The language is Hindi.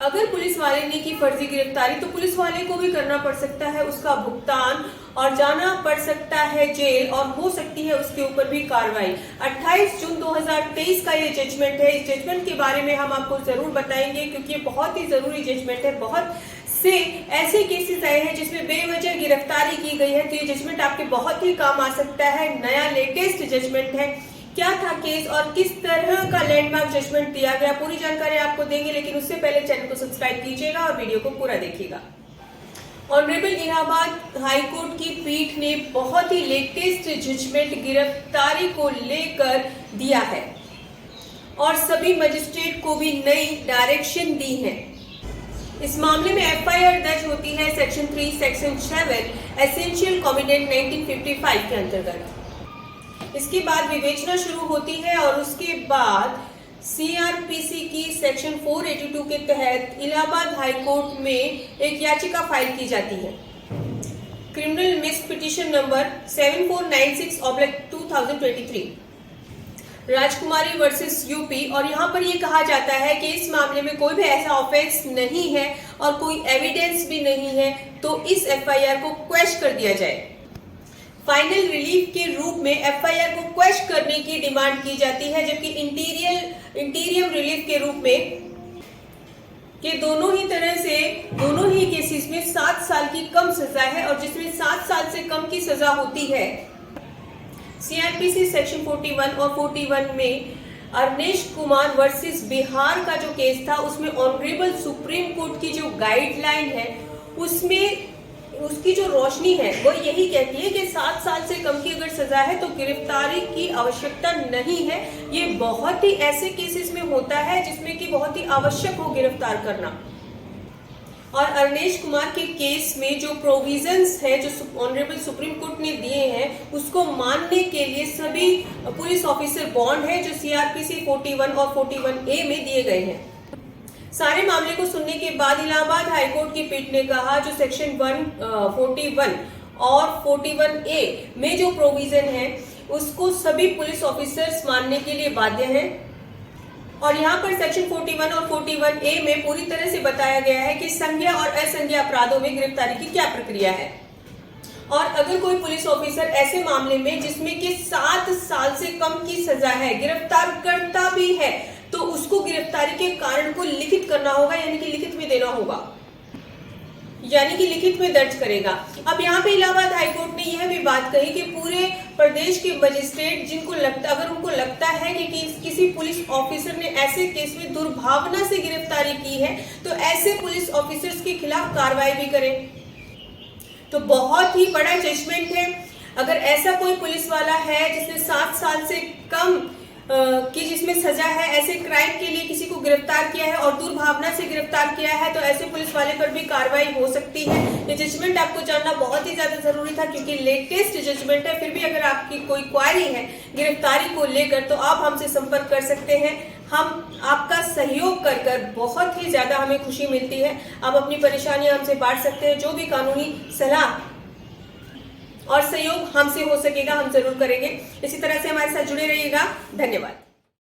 अगर पुलिस वाले ने की फर्जी गिरफ्तारी तो पुलिस वाले को भी करना पड़ सकता है उसका भुगतान और जाना पड़ सकता है जेल और हो सकती है उसके ऊपर भी कार्रवाई। 28 जून 2023 का ये जजमेंट है। इस जजमेंट के बारे में हम आपको जरूर बताएंगे क्योंकि ये बहुत ही जरूरी जजमेंट है। बहुत से ऐसे केसेस आए हैं जिसमें बेवजह गिरफ्तारी की गई है, तो ये जजमेंट आपके बहुत ही काम आ सकता है। नया लेटेस्ट जजमेंट है। क्या था केस और किस तरह का लैंडमार्क जजमेंट दिया गया, पूरी जानकारी आपको देंगे, लेकिन उससे पहले चैनल को सब्सक्राइब कीजिएगा और वीडियो को पूरा देखिएगा। ऑनरेबल इलाहाबाद हाई कोर्ट की पीठ ने बहुत ही लेटेस्ट जजमेंट गिरफ्तारी को लेकर दिया है और सभी मजिस्ट्रेट को भी नई डायरेक्शन दी है। इस मामले में एफआईआर दर्ज होती है सेक्शन 3 सेक्शन 7 एसेंशियल कॉमिडेंट 1955 के अंतर्गत। इसके बाद विवेचना शुरू होती है और उसके बाद सीआरपीसी की सेक्शन 482 के तहत इलाहाबाद हाई कोर्ट में एक याचिका फाइल की जाती है। क्रिमिनल मिस पिटीशन नंबर 7496/2023 राजकुमारी वर्सेस यूपी। और यहाँ पर ये कहा जाता है कि इस मामले में कोई भी ऐसा ऑफेंस नहीं है और कोई एविडेंस भी नहीं है, तो इस एफआईआर को क्वेश कर दिया जाए। फाइनल रिलीफ के रूप में एफआईआर को क्वेश करने की डिमांड की जाती है, जबकि इंटीरियम रिलीफ के रूप में कि दोनों ही केसेस में 7 साल की कम सजा है और जिसमें 7 साल से कम की सजा होती है। सीआरपीसी सेक्शन 41 और 41 में अरनेश कुमार वर्सेस बिहार का जो केस था, उसमें ऑनरेबल सुप्रीम कोर्ट की जो गाइडलाइन है उसमें उसकी जो रोशनी है वो यही कहती है कि 7 साल से कम की अगर सजा है तो गिरफ्तारी की आवश्यकता नहीं है। ये बहुत ही ऐसे केसेस में होता है जिसमें कि बहुत ही आवश्यक हो गिरफ्तार करना। और अरनेश कुमार के केस में जो प्रोविजंस है जो ऑनरेबल सुप्रीम कोर्ट ने दिए हैं उसको मानने के लिए सभी पुलिस ऑफिसर बॉन्ड है जो सीआरपीसी 41 और 41A में दिए गए हैं। सारे मामले को सुनने के बाद इलाहाबाद हाईकोर्ट की पीठ ने कहा जो सेक्शन 141 और 41A में जो प्रोविजन है उसको सभी पुलिस ऑफिसर्स मानने के लिए बाध्य हैं। और यहाँ पर सेक्शन 41 और 41A में पूरी तरह से बताया गया है कि संज्ञा और असंज्ञा अपराधों में गिरफ्तारी की क्या प्रक्रिया है। और अगर कोई पुलिस ऑफिसर ऐसे मामले में जिसमें कि 7 साल से कम की सजा है गिरफ्तार करता भी है तो उसको गिरफ्तारी के कारण को लिखित करना होगा, यानी कि लिखित में देना होगा, यानी कि लिखित में दर्ज करेगा। अब यहाँ पे इलाहाबाद हाईकोर्ट ने यह भी बात कही कि पूरे प्रदेश के मजिस्ट्रेट जिनको अगर उनको लगता है कि किसी पुलिस ऑफिसर ने ऐसे केस में दुर्भावना से गिरफ्तारी की है तो ऐसे पुलिस ऑफिसर्स के खिलाफ कार्रवाई भी करें। तो बहुत ही बड़ा जजमेंट है। अगर ऐसा कोई पुलिस वाला है जिसने 7 साल से कम की जिसमें सजा है, ऐसे क्राइम के लिए किसी को गिरफ्तार किया है और दुर्भावना से गिरफ्तार किया है तो ऐसे पुलिस वाले पर भी कार्रवाई हो सकती है। ये जजमेंट आपको जानना बहुत ही ज्यादा जरूरी था क्योंकि लेटेस्ट जजमेंट है। फिर भी अगर आपकी कोई क्वारी है गिरफ्तारी को लेकर तो आप हमसे संपर्क कर सकते हैं। हम आपका सहयोग कर बहुत ही ज्यादा हमें खुशी मिलती है। आप अपनी परेशानियां हमसे बांट सकते हैं। जो भी कानूनी सलाह और सहयोग हमसे हो सकेगा हम जरूर करेंगे। इसी तरह से हमारे साथ जुड़े रहिएगा। धन्यवाद।